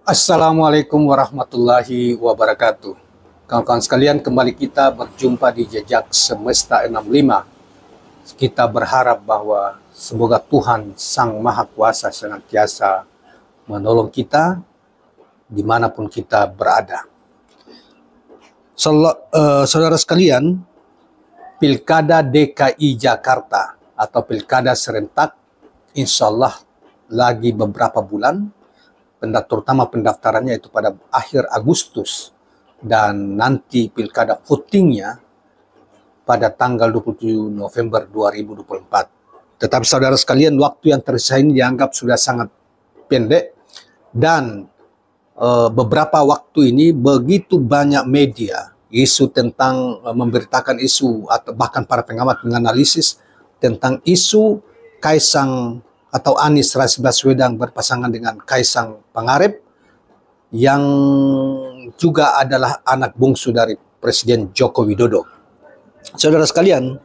Assalamualaikum warahmatullahi wabarakatuh. Kawan-kawan sekalian, kembali kita berjumpa di Jejak Semesta 65. Kita berharap bahwa semoga Tuhan Sang Maha Kuasa senantiasa menolong kita dimanapun kita berada. Saudara sekalian, Pilkada DKI Jakarta atau Pilkada serentak, insya Allah lagi beberapa bulan, terutama pendaftarannya itu pada akhir Agustus, dan nanti pilkada votingnya pada tanggal 27 November 2024. Tetapi saudara sekalian, waktu yang tersisa ini dianggap sudah sangat pendek, dan beberapa waktu ini begitu banyak media isu tentang memberitakan isu atau bahkan para pengamat menganalisis tentang isu Kaisang atau Anies Rashid Baswedan berpasangan dengan Kaisang Pangarep yang juga adalah anak bungsu dari Presiden Joko Widodo. Saudara sekalian,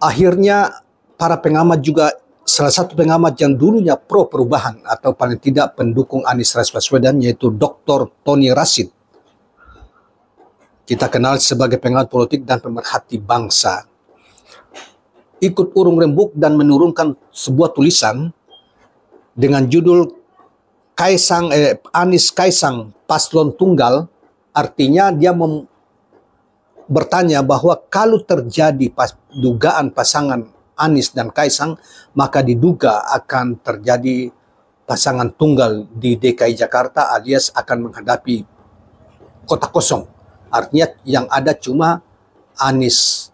akhirnya para pengamat juga, salah satu pengamat yang dulunya pro perubahan atau paling tidak pendukung Anies Rashid Baswedan, yaitu Dr. Tony Rashid. Kita kenal sebagai pengamat politik dan pemerhati bangsa, ikut urung rembuk dan menurunkan sebuah tulisan dengan judul Anies Kaisang Paslon Tunggal. Artinya dia bertanya bahwa kalau terjadi dugaan pasangan Anies dan Kaisang, maka diduga akan terjadi pasangan tunggal di DKI Jakarta, alias akan menghadapi kota kosong. Artinya yang ada cuma Anies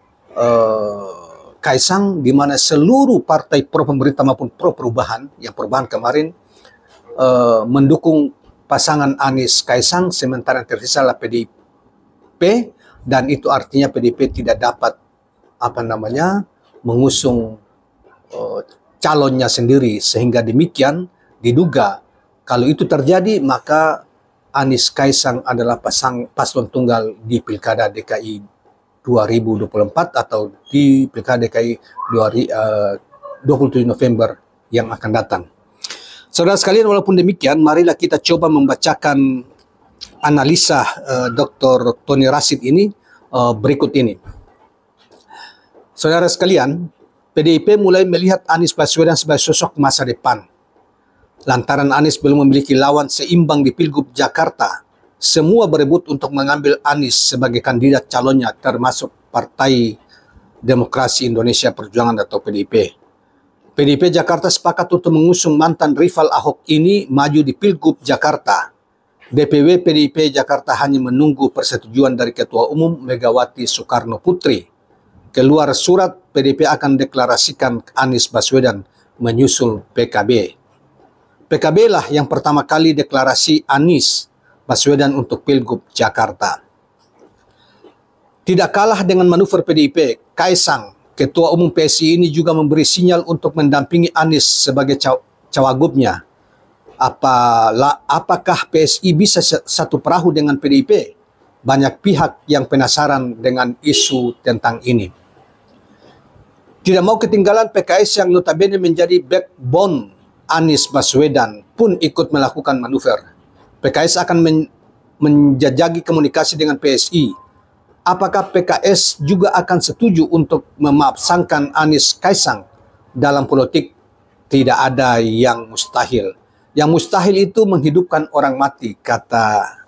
Kaisang, di mana seluruh partai pro pemerintah maupun pro perubahan, yang perubahan kemarin mendukung pasangan Anies Kaisang, sementara yang tersisa adalah PDIP, dan itu artinya PDIP tidak dapat mengusung calonnya sendiri, sehingga demikian diduga kalau itu terjadi maka Anies Kaisang adalah paslon tunggal di Pilkada DKI 2024 atau di Pilkada DKI 27 November yang akan datang. Saudara sekalian, walaupun demikian, marilah kita coba membacakan analisa Dr. Tony Rashid ini berikut ini. Saudara sekalian, PDIP mulai melihat Anies Baswedan sebagai sosok masa depan. Lantaran Anies belum memiliki lawan seimbang di Pilgub Jakarta, semua berebut untuk mengambil Anies sebagai kandidat calonnya, termasuk Partai Demokrasi Indonesia Perjuangan atau PDIP. PDIP Jakarta sepakat untuk mengusung mantan rival Ahok ini maju di Pilgub Jakarta. DPW PDIP Jakarta hanya menunggu persetujuan dari Ketua Umum Megawati Soekarno Putri. Keluar surat, PDIP akan deklarasikan Anies Baswedan menyusul PKB. PKB lah yang pertama kali deklarasi Anies Baswedan untuk Pilgub Jakarta. Tidak kalah dengan manuver PDIP, Kaisang, Ketua Umum PSI ini juga memberi sinyal untuk mendampingi Anies sebagai cawagupnya. Apakah PSI bisa satu perahu dengan PDIP? Banyak pihak yang penasaran dengan isu tentang ini. Tidak mau ketinggalan, PKS yang notabene menjadi backbone Anies Baswedan pun ikut melakukan manuver. PKS akan menjajaki komunikasi dengan PSI. Apakah PKS juga akan setuju untuk memasangkan Anies Kaisang dalam politik? Tidak ada yang mustahil. Yang mustahil itu menghidupkan orang mati, kata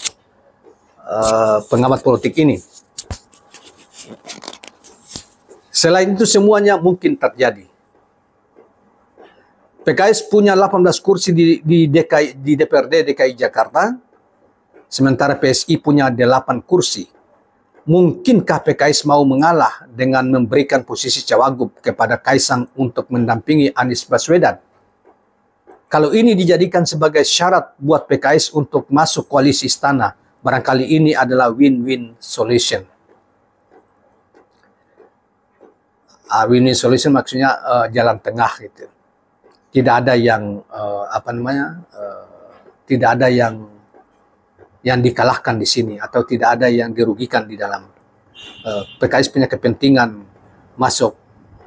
pengamat politik ini. Selain itu semuanya mungkin terjadi. PKS punya 18 kursi di DPRD DKI Jakarta, sementara PSI punya 8 kursi. Mungkinkah PKS mau mengalah dengan memberikan posisi cawagup kepada Kaisang untuk mendampingi Anies Baswedan? Kalau ini dijadikan sebagai syarat buat PKS untuk masuk koalisi istana, barangkali ini adalah win-win solution. Win-win solution maksudnya jalan tengah gitu. Tidak ada yang tidak ada yang dikalahkan di sini, atau tidak ada yang dirugikan di dalam. PKS punya kepentingan masuk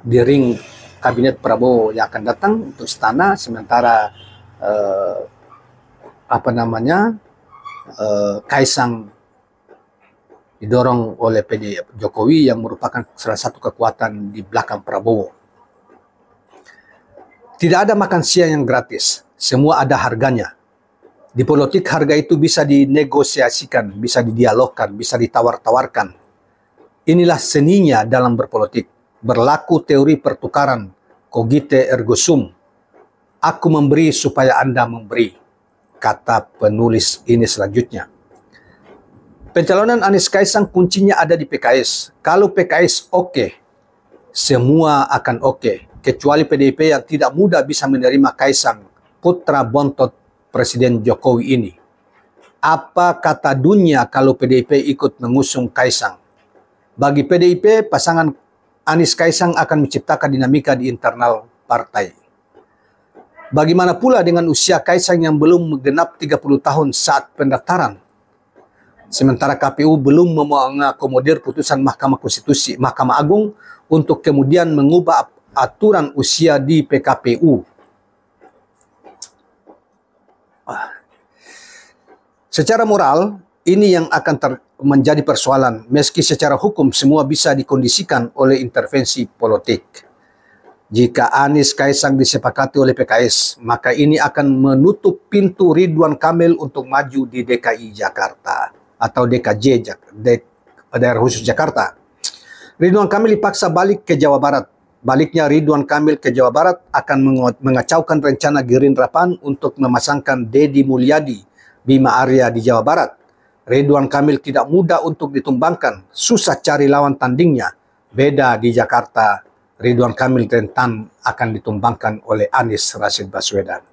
di ring kabinet Prabowo yang akan datang untuk istana, sementara Kaisang didorong oleh Jokowi yang merupakan salah satu kekuatan di belakang Prabowo. Tidak ada makan siang yang gratis, semua ada harganya. Di politik harga itu bisa dinegosiasikan, bisa didialogkan, bisa ditawar-tawarkan. Inilah seninya dalam berpolitik. Berlaku teori pertukaran, cogite ergo sum. Aku memberi supaya Anda memberi, kata penulis ini selanjutnya. Pencalonan Anies Kaisang kuncinya ada di PKS. Kalau PKS oke, semua akan oke. Kecuali PDIP yang tidak mudah bisa menerima Kaisang, putra bontot Presiden Jokowi ini. Apa kata dunia kalau PDIP ikut mengusung Kaisang? Bagi PDIP, pasangan Anies Kaisang akan menciptakan dinamika di internal partai. Bagaimana pula dengan usia Kaisang yang belum genap 30 tahun saat pendaftaran? Sementara KPU belum mengakomodir putusan Mahkamah Konstitusi, Mahkamah Agung untuk kemudian mengubah aturan usia di PKPU. Secara moral, ini yang akan menjadi persoalan, meski secara hukum semua bisa dikondisikan oleh intervensi politik. Jika Anies Kaisang disepakati oleh PKS, maka ini akan menutup pintu Ridwan Kamil untuk maju di DKI Jakarta atau DKJ, Daerah Khusus Jakarta. Ridwan Kamil dipaksa balik ke Jawa Barat. Baliknya Ridwan Kamil ke Jawa Barat akan mengacaukan rencana Gerindra PAN untuk memasangkan Deddy Mulyadi, Bima Arya di Jawa Barat. Ridwan Kamil tidak mudah untuk ditumbangkan, susah cari lawan tandingnya. Beda di Jakarta, Ridwan Kamil rentan akan ditumbangkan oleh Anies Rashid Baswedan.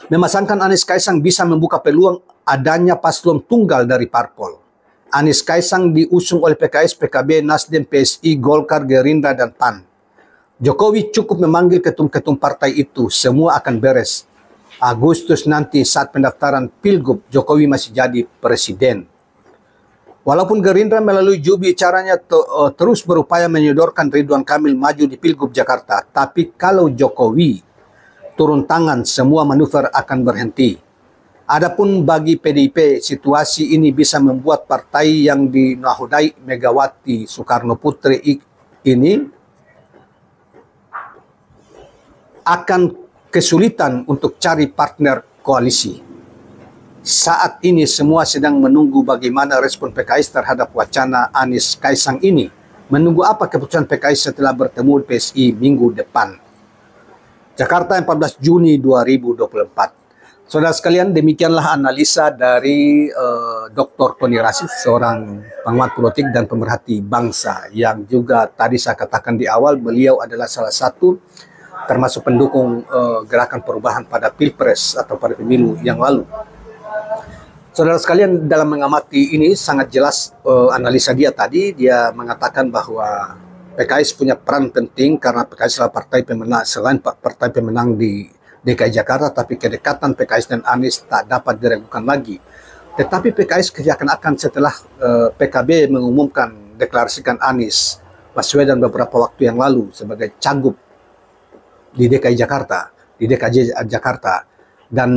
Memasangkan Anies Kaisang bisa membuka peluang adanya paslon tunggal dari parpol. Anies Kaisang diusung oleh PKS, PKB, Nasdem, PSI, Golkar, Gerindra, dan PAN. Jokowi cukup memanggil ketum-ketum partai itu, semua akan beres. Agustus nanti saat pendaftaran Pilgub, Jokowi masih jadi presiden. Walaupun Gerindra melalui jubir caranya terus berupaya menyodorkan Ridwan Kamil maju di Pilgub Jakarta, tapi kalau Jokowi turun tangan, semua manuver akan berhenti. Adapun bagi PDIP, situasi ini bisa membuat partai yang dinahodai Megawati Soekarno Putri ini akan kesulitan untuk cari partner koalisi. Saat ini semua sedang menunggu bagaimana respon PKS terhadap wacana Anies Kaisang ini. Menunggu apa keputusan PKS setelah bertemu PSI minggu depan. Jakarta 14 Juni 2024. Saudara sekalian, demikianlah analisa dari Dr. Tony Rashid, seorang pengamat politik dan pemerhati bangsa, yang juga tadi saya katakan di awal, beliau adalah salah satu termasuk pendukung gerakan perubahan pada Pilpres atau pada pemilu yang lalu. Saudara sekalian, dalam mengamati ini sangat jelas analisa dia tadi. Dia mengatakan bahwa PKS punya peran penting karena PKS adalah partai pemenang, selain partai pemenang di DKI Jakarta, tapi kedekatan PKS dan Anies tak dapat diragukan lagi. Tetapi PKS akan setelah PKB mengumumkan, deklarasikan Anies Baswedan beberapa waktu yang lalu sebagai cagup di DKI Jakarta, di DKJ Jakarta, dan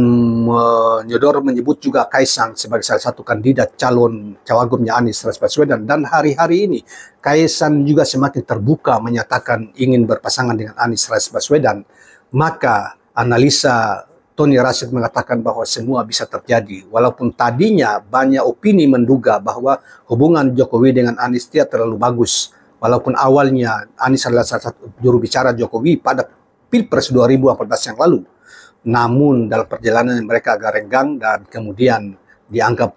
menyebut juga Kaisang sebagai salah satu kandidat calon cawagupnya Anies Rashid Baswedan. Dan hari-hari ini Kaisang juga semakin terbuka menyatakan ingin berpasangan dengan Anies Rashid Baswedan. Maka analisa Tony Rashid mengatakan bahwa semua bisa terjadi. Walaupun tadinya banyak opini menduga bahwa hubungan Jokowi dengan Anies tidak terlalu bagus. Walaupun awalnya Anies adalah salah satu juru bicara Jokowi pada Pilpres 2014 yang lalu. Namun dalam perjalanan mereka agak renggang dan kemudian dianggap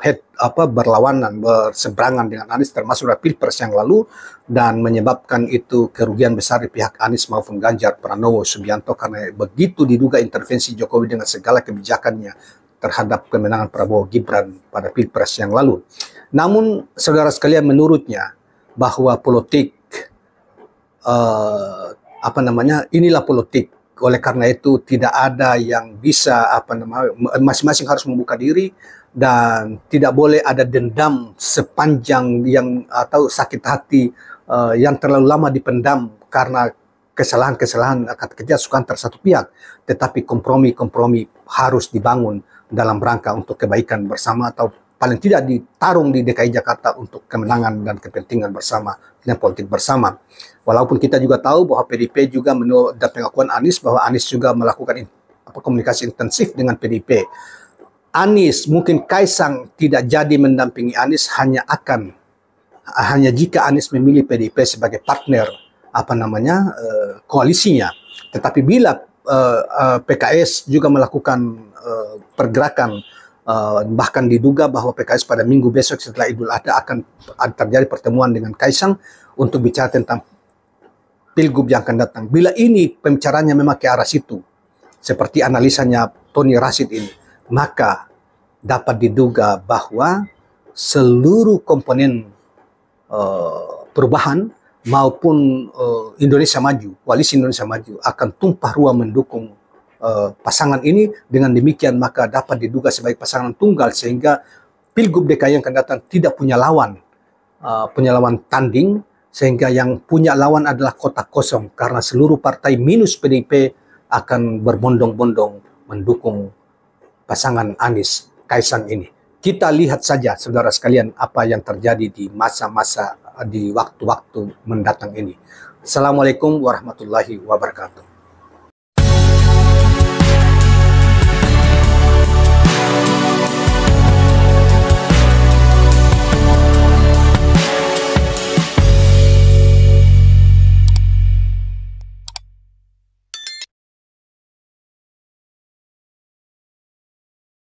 berlawanan, berseberangan dengan Anies termasuk dalam Pilpres yang lalu, dan menyebabkan itu kerugian besar di pihak Anies maupun Ganjar Pranowo Subianto karena begitu diduga intervensi Jokowi dengan segala kebijakannya terhadap kemenangan Prabowo Gibran pada Pilpres yang lalu. Namun saudara sekalian, menurutnya bahwa politik inilah politik. Oleh karena itu tidak ada yang bisa masing-masing harus membuka diri dan tidak boleh ada dendam sepanjang yang atau sakit hati yang terlalu lama dipendam karena kesalahan-kesalahan ketidaksukaan satu pihak, tetapi kompromi-kompromi harus dibangun dalam rangka untuk kebaikan bersama atau paling tidak ditarung di DKI Jakarta untuk kemenangan dan kepentingan bersama dan politik bersama. Walaupun kita juga tahu bahwa PDIP juga menurut pengakuan Anies bahwa Anies juga melakukan komunikasi intensif dengan PDIP. Anies, mungkin Kaisang tidak jadi mendampingi Anies hanya jika Anies memilih PDIP sebagai partner koalisinya. Tetapi bila PKS juga melakukan pergerakan, bahkan diduga bahwa PKS pada minggu besok setelah Idul Adha akan terjadi pertemuan dengan Kaisang untuk bicara tentang Pilgub yang akan datang. Bila ini pembicaraannya memang ke arah situ, seperti analisanya Tony Rashid ini, maka dapat diduga bahwa seluruh komponen perubahan maupun Indonesia Maju, koalisi Indonesia Maju akan tumpah ruah mendukung pasangan ini. Dengan demikian maka dapat diduga sebagai pasangan tunggal, sehingga Pilgub DKI yang akan datang tidak punya lawan tanding, sehingga yang punya lawan adalah kotak kosong karena seluruh partai minus PDIP akan berbondong-bondong mendukung pasangan Anies Kaisang ini. Kita lihat saja saudara sekalian apa yang terjadi di masa-masa di waktu-waktu mendatang ini. Assalamualaikum warahmatullahi wabarakatuh.